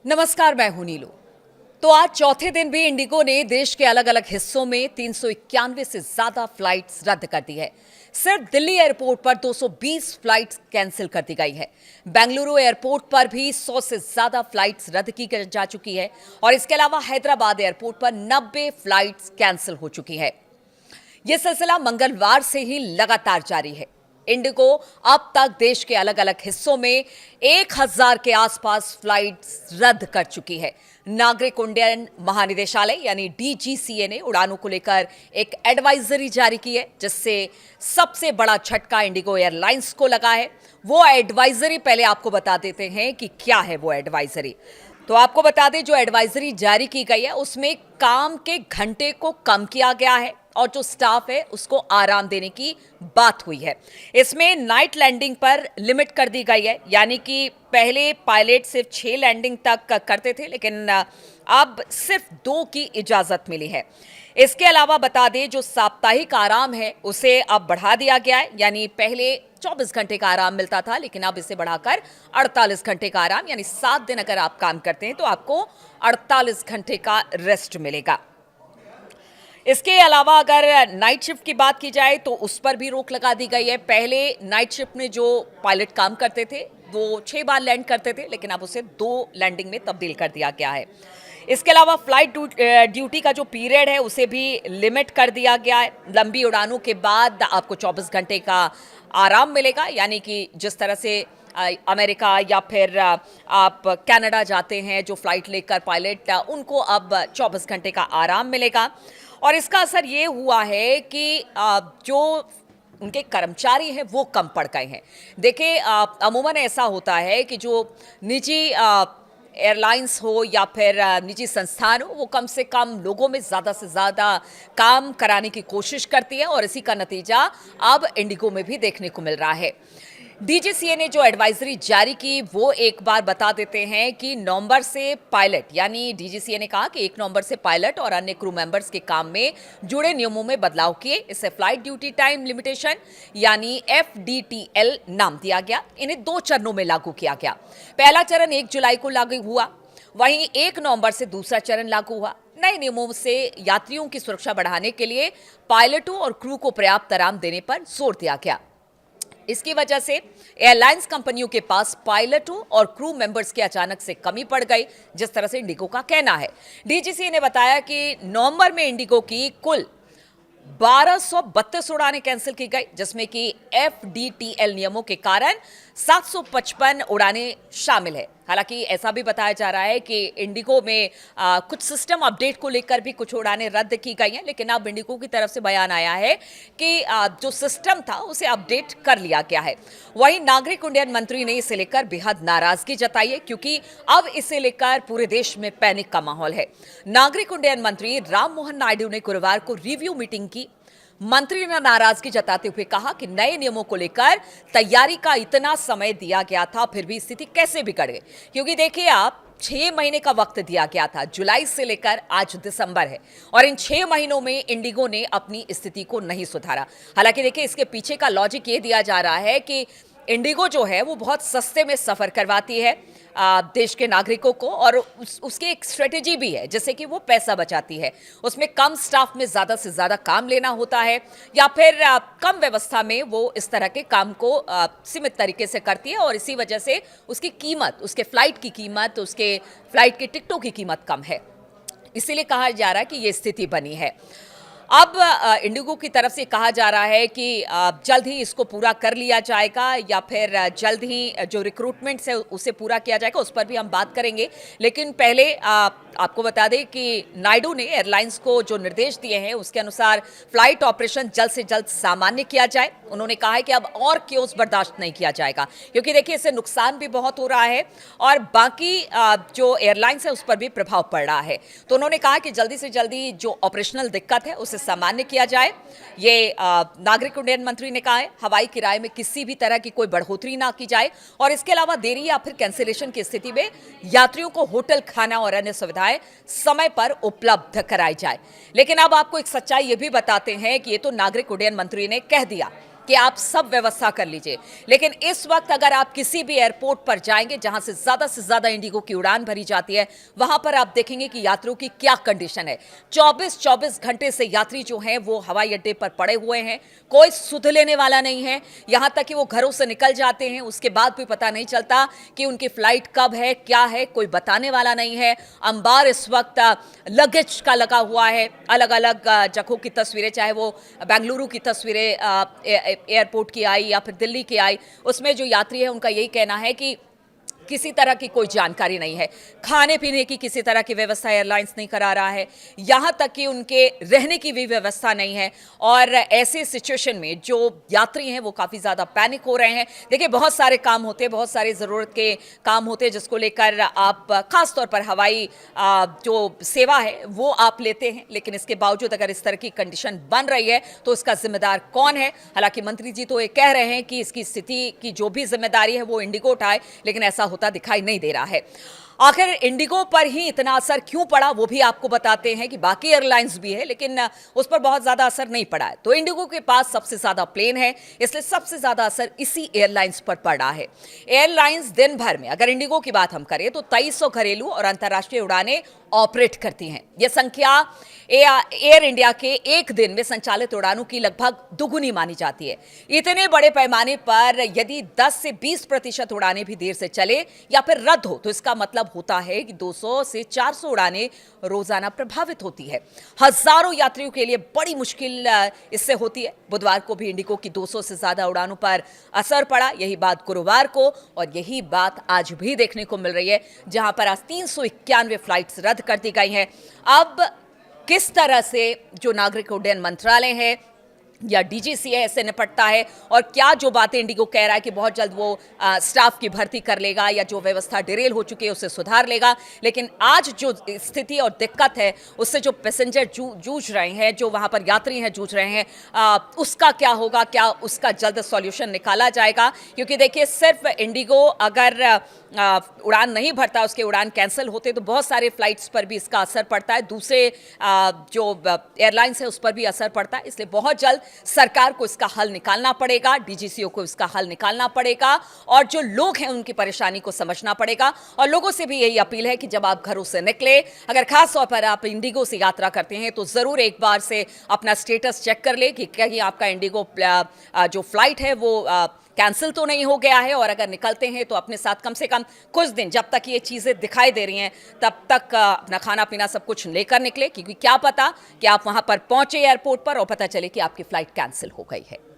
नमस्कार, मैं हूं नीलू। तो आज चौथे दिन भी इंडिगो ने देश के अलग अलग हिस्सों में 391 से ज्यादा फ्लाइट्स रद्द कर दी है। सिर्फ दिल्ली एयरपोर्ट पर 220 फ्लाइट्स कैंसिल कर दी गई है। बेंगलुरु एयरपोर्ट पर भी 100 से ज्यादा फ्लाइट्स रद्द की जा चुकी है और इसके अलावा हैदराबाद एयरपोर्ट पर 90 फ्लाइट्स कैंसिल हो चुकी है। यह सिलसिला मंगलवार से ही लगातार जारी है। इंडिगो अब तक देश के अलग अलग हिस्सों में 1000 के आसपास फ्लाइट्स रद्द कर चुकी है। नागरिक उड्डयन महानिदेशालय यानी डीजीसीए ने उड़ानों को लेकर एक एडवाइजरी जारी की है, जिससे सबसे बड़ा झटका इंडिगो एयरलाइंस को लगा है। वो एडवाइजरी पहले आपको बता देते हैं कि क्या है वो एडवाइजरी। तो आपको बता दें, जो एडवाइजरी जारी की गई है उसमें काम के घंटे को कम किया गया है और जो स्टाफ है उसको आराम देने की बात हुई है। इसमें नाइट लैंडिंग पर लिमिट कर दी गई है, यानी कि पहले पायलट सिर्फ 6 लैंडिंग तक करते थे, लेकिन अब सिर्फ 2 की इजाजत मिली है। इसके अलावा बता दें, जो साप्ताहिक आराम है उसे अब बढ़ा दिया गया है, यानी पहले 24 घंटे का आराम मिलता था, लेकिन अब इसे बढ़ाकर 48 घंटे का आराम, यानी 7 दिन अगर आप काम करते हैं तो आपको 48 घंटे का रेस्ट मिलेगा। इसके अलावा अगर नाइट शिफ्ट की बात की जाए तो उस पर भी रोक लगा दी गई है। पहले नाइट शिफ्ट में जो पायलट काम करते थे वो 6 बार लैंड करते थे, लेकिन अब उसे 2 लैंडिंग में तब्दील कर दिया गया है। इसके अलावा फ्लाइट ड्यूटी का जो पीरियड है उसे भी लिमिट कर दिया गया है। लंबी उड़ानों के बाद आपको 24 घंटे का आराम मिलेगा, यानी कि जिस तरह से अमेरिका या फिर आप कनाडा जाते हैं जो फ्लाइट लेकर पायलट, उनको अब 24 घंटे का आराम मिलेगा। और इसका असर ये हुआ है कि जो उनके कर्मचारी हैं वो कम पड़ गए हैं। देखिए, अमूमन ऐसा होता है कि जो निजी एयरलाइंस हो या फिर निजी संस्थान हो, वो कम से कम लोगों में ज़्यादा से ज़्यादा काम कराने की कोशिश करती है और इसी का नतीजा अब इंडिगो में भी देखने को मिल रहा है। डीजीसीए ने जो एडवाइजरी जारी की वो एक बार बता देते हैं कि नवंबर से पायलट, यानी डीजीसीए ने कहा कि 1 नवंबर से पायलट और अन्य क्रू मेंबर्स के काम में जुड़े नियमों में बदलाव किए। इसे फ्लाइट ड्यूटी टाइम लिमिटेशन यानी एफडीटीएल नाम दिया गया। इन्हें 2 चरणों में लागू किया गया। पहला चरण 1 जुलाई को लागू हुआ, वहीं 1 नवंबर से दूसरा चरण लागू हुआ। नए नियमों से यात्रियों की सुरक्षा बढ़ाने के लिए पायलटों और क्रू को पर्याप्त आराम देने पर जोर दिया गया। इसकी वजह से एयरलाइंस कंपनियों के पास पायलटों और क्रू मेंबर्स की अचानक से कमी पड़ गई, जिस तरह से इंडिगो का कहना है। डीजीसी ने बताया कि नवंबर में इंडिगो की कुल 1232 उड़ानें कैंसिल की गई, जिसमें कि एफडीटीएल नियमों के कारण 755 उड़ानें शामिल है। हालांकि ऐसा भी बताया जा रहा है कि इंडिगो में कुछ सिस्टम अपडेट को लेकर भी कुछ उड़ानें रद्द की गई हैं, लेकिन अब इंडिगो की तरफ से बयान आया है कि जो सिस्टम था उसे अपडेट कर लिया गया है। वहीं नागरिक उड्डयन मंत्री ने इसे लेकर बेहद नाराजगी जताई है, क्योंकि अब इसे लेकर पूरे देश में पैनिक का माहौल है। नागरिक उड्डयन मंत्री राम मोहन नायडू ने गुरुवार को रिव्यू मीटिंग की। मंत्री ने नाराजगी जताते हुए कहा कि नए नियमों को लेकर तैयारी का इतना समय दिया गया था, फिर भी स्थिति कैसे बिगड़ गई। क्योंकि देखिए, आप 6 महीने का वक्त दिया गया था, जुलाई से लेकर आज दिसंबर है, और इन 6 महीनों में इंडिगो ने अपनी स्थिति को नहीं सुधारा। हालांकि देखिए, इसके पीछे का लॉजिक ये दिया जा रहा है कि इंडिगो जो है वो बहुत सस्ते में सफ़र करवाती है देश के नागरिकों को, और उसकी एक स्ट्रेटेजी भी है जिससे कि वो पैसा बचाती है। उसमें कम स्टाफ में ज़्यादा से ज़्यादा काम लेना होता है, या फिर कम व्यवस्था में वो इस तरह के काम को सीमित तरीके से करती है, और इसी वजह से उसकी कीमत, उसके फ्लाइट की कीमत, उसके फ्लाइट की टिकटों की कीमत कम है। इसीलिए कहा जा रहा है कि ये स्थिति बनी है। अब इंडिगो की तरफ से कहा जा रहा है कि जल्द ही इसको पूरा कर लिया जाएगा, या फिर जल्द ही जो रिक्रूटमेंट है उसे पूरा किया जाएगा, उस पर भी हम बात करेंगे। लेकिन पहले आपको बता दें कि नायडू ने एयरलाइंस को जो निर्देश दिए हैं उसके अनुसार फ्लाइट ऑपरेशन जल्द से जल्द सामान्य किया जाए। उन्होंने कहा है कि अब और क्योस बर्दाश्त नहीं किया जाएगा, क्योंकि देखिए इससे नुकसान भी बहुत हो रहा है और बाकी जो एयरलाइंस है उस पर भी प्रभाव पड़ रहा है। तो उन्होंने कहा कि जल्दी से जल्दी जो ऑपरेशनल दिक्कत है उसे सामान्य किया जाए। ये नागरिक उड्डयन मंत्री ने कहा है। हवाई किराए में किसी भी तरह की कोई बढ़ोतरी ना की जाए, और इसके अलावा देरी या फिर कैंसिलेशन की स्थिति में यात्रियों को होटल, खाना और अन्य सुविधाएं समय पर उपलब्ध कराई जाए। लेकिन अब आपको एक सच्चाई ये भी बताते हैं कि ये तो नागरिक उड्डयन मंत्री ने कह दिया, कि आप सब व्यवस्था कर लीजिए, लेकिन इस वक्त अगर आप किसी भी एयरपोर्ट पर जाएंगे जहां से ज्यादा इंडिगो की उड़ान भरी जाती है, वहां पर आप देखेंगे कि यात्रियों की क्या कंडीशन है। 24-24 घंटे से यात्री जो हैं वो हवाई अड्डे पर पड़े हुए हैं, कोई सुध लेने वाला नहीं है। यहां तक कि वो घरों से निकल जाते हैं, उसके बाद भी पता नहीं चलता कि उनकी फ्लाइट कब है, क्या है, कोई बताने वाला नहीं है। अंबार इस वक्त लगेज का लगा हुआ है, अलग अलग जगहों की तस्वीरें, चाहे वो बेंगलुरु की तस्वीरें एयरपोर्ट की आई या फिर दिल्ली की आई, उसमें जो यात्री है उनका यही कहना है कि किसी तरह की कोई जानकारी नहीं है, खाने पीने की किसी तरह की व्यवस्था एयरलाइंस नहीं करा रहा है, यहां तक कि उनके रहने की भी व्यवस्था नहीं है। और ऐसे सिचुएशन में जो यात्री हैं वो काफ़ी ज़्यादा पैनिक हो रहे हैं। देखिए, बहुत सारे काम होते हैं, बहुत सारे ज़रूरत के काम होते हैं जिसको लेकर आप खास तौर पर हवाई जो सेवा है वो आप लेते हैं, लेकिन इसके बावजूद अगर इस तरह की कंडीशन बन रही है तो इसका जिम्मेदार कौन है? हालांकि मंत्री जी तो ये कह रहे हैं कि इसकी स्थिति की जो भी जिम्मेदारी है वो इंडिगो उठाए, लेकिन ऐसा होता दिखाई नहीं दे रहा है। आखिर इंडिगो पर ही इतना असर क्यों पड़ा वो भी आपको बताते हैं कि बाकी एयरलाइंस भी है, लेकिन उस पर बहुत ज्यादा असर नहीं पड़ा है। तो इंडिगो के पास सबसे ज्यादा प्लेन है, इसलिए सबसे ज्यादा असर इसी एयरलाइंस पर पड़ा है। एयरलाइंस दिन भर में, अगर इंडिगो की बात हम करें तो 2300 घरेलू और अंतर्राष्ट्रीय उड़ानें ऑपरेट करती हैं। यह संख्या एयर इंडिया के एक दिन में संचालित उड़ानों की लगभग दुगुनी मानी जाती है। इतने बड़े पैमाने पर यदि 10 से 20% उड़ानें भी देर से चले या फिर रद्द हो तो इसका मतलब होता है कि 200 से 400 उड़ानें रोजाना प्रभावित होती है। हजारों यात्रियों के लिए बड़ी मुश्किल इससे होती है। बुधवार को भी इंडिगो की 200 से ज्यादा उड़ानों पर असर पड़ा। यही बात गुरुवार को और यही बात आज भी देखने को मिल रही है, जहां पर आज 391 फ्लाइट्स रद्द कर दी गई हैं। अब किस तरह से जो नागरिक उड्डयन मंत्रालय है या डीजीसीए ऐसे निपटता है, और क्या जो बातें इंडिगो कह रहा है कि बहुत जल्द वो स्टाफ की भर्ती कर लेगा या जो व्यवस्था डिरेल हो चुकी है उसे सुधार लेगा, लेकिन आज जो स्थिति और दिक्कत है उससे जो पैसेंजर जूझ रहे हैं, जो वहां पर यात्री हैं जूझ रहे हैं, उसका क्या होगा? क्या उसका जल्द सॉल्यूशन निकाला जाएगा? क्योंकि देखिए, सिर्फ इंडिगो अगर उड़ान नहीं भरता, उसके उड़ान कैंसिल होते तो बहुत सारे फ्लाइट्स पर भी इसका असर पड़ता है, दूसरे जो एयरलाइंस है उस पर भी असर पड़ता है। इसलिए बहुत जल्द सरकार को इसका हल निकालना पड़ेगा, डीजीसीओ को इसका हल निकालना पड़ेगा और जो लोग हैं उनकी परेशानी को समझना पड़ेगा। और लोगों से भी यही अपील है कि जब आप घरों से निकले, अगर खास तौर पर आप इंडिगो से यात्रा करते हैं तो जरूर एक बार से अपना स्टेटस चेक कर ले कि कहीं आपका इंडिगो जो फ्लाइट है वो कैंसिल तो नहीं हो गया है। और अगर निकलते हैं तो अपने साथ कम से कम कुछ दिन, जब तक ये चीज़ें दिखाई दे रही हैं तब तक अपना खाना पीना सब कुछ लेकर निकले, क्योंकि क्या पता कि आप वहां पर पहुंचे एयरपोर्ट पर और पता चले कि आपकी फ्लाइट कैंसिल हो गई है।